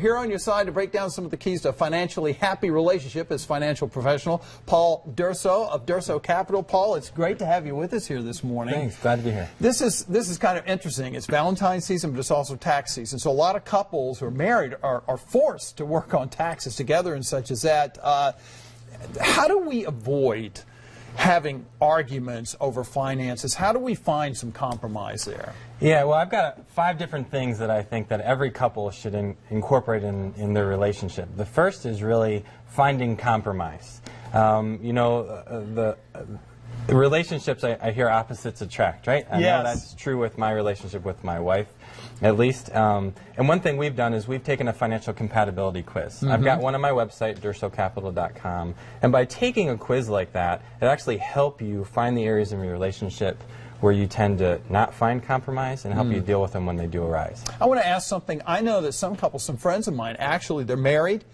Here on your side to break down some of the keys to a financially happy relationship is financial professional Paul Durso of Durso Capital. Paul, it's great to have you with us here this morning. Thanks, glad to be here. This is kind of interesting. It's Valentine's season, but it's also tax season. So a lot of couples who are married are forced to work on taxes together and such as that. How do we avoid having arguments over finances? How do we find some compromise there? Yeah, well, I've got 5 different things that I think that every couple should incorporate in their relationship. The first is really finding compromise. The relationships, I hear opposites attract, right? I know that's true with my relationship with my wife, at least. And one thing we've done is we've taken a financial compatibility quiz. I've got one on my website, dursocapital.com. And by taking a quiz like that, it actually helps you find the areas in your relationship where you tend to not find compromise and help you deal with them when they do arise. I want to ask something. I know that some couples, some friends of mine, actually, they're married.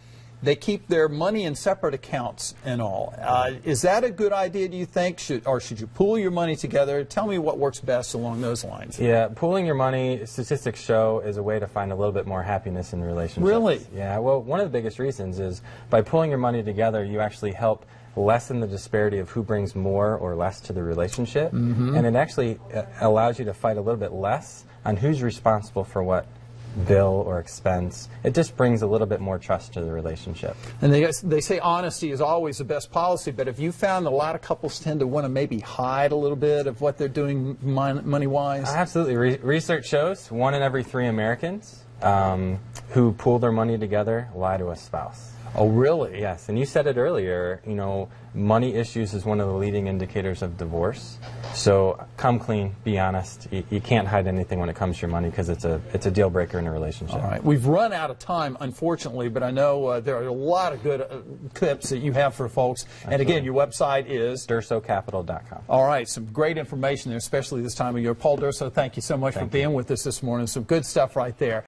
They keep their money in separate accounts and all. Is that a good idea, do you think? Or should you pool your money together? Tell me what works best along those lines. Yeah, pooling your money, statistics show, is a way to find a little bit more happiness in relationships. Really? Yeah, well, one of the biggest reasons is by pooling your money together, you actually help lessen the disparity of who brings more or less to the relationship. And it actually allows you to fight a little bit less on who's responsible for what bill or expense. It just brings a little bit more trust to the relationship. And they say honesty is always the best policy, but have you found that a lot of couples tend to want to maybe hide a little bit of what they're doing money-wise? Absolutely. Research shows 1 in every 3 Americans who pool their money together lie to a spouse. Oh, really? Yes, and you said it earlier, you know, money issues is one of the leading indicators of divorce. So come clean, be honest. You can't hide anything when it comes to your money because it's a deal breaker in a relationship. All right. We've run out of time, unfortunately, but I know there are a lot of good tips that you have for folks. Absolutely. And again, your website is? dursocapital.com. All right. Some great information there, especially this time of year. Paul Durso, thank you so much for being with us this morning. Some good stuff right there.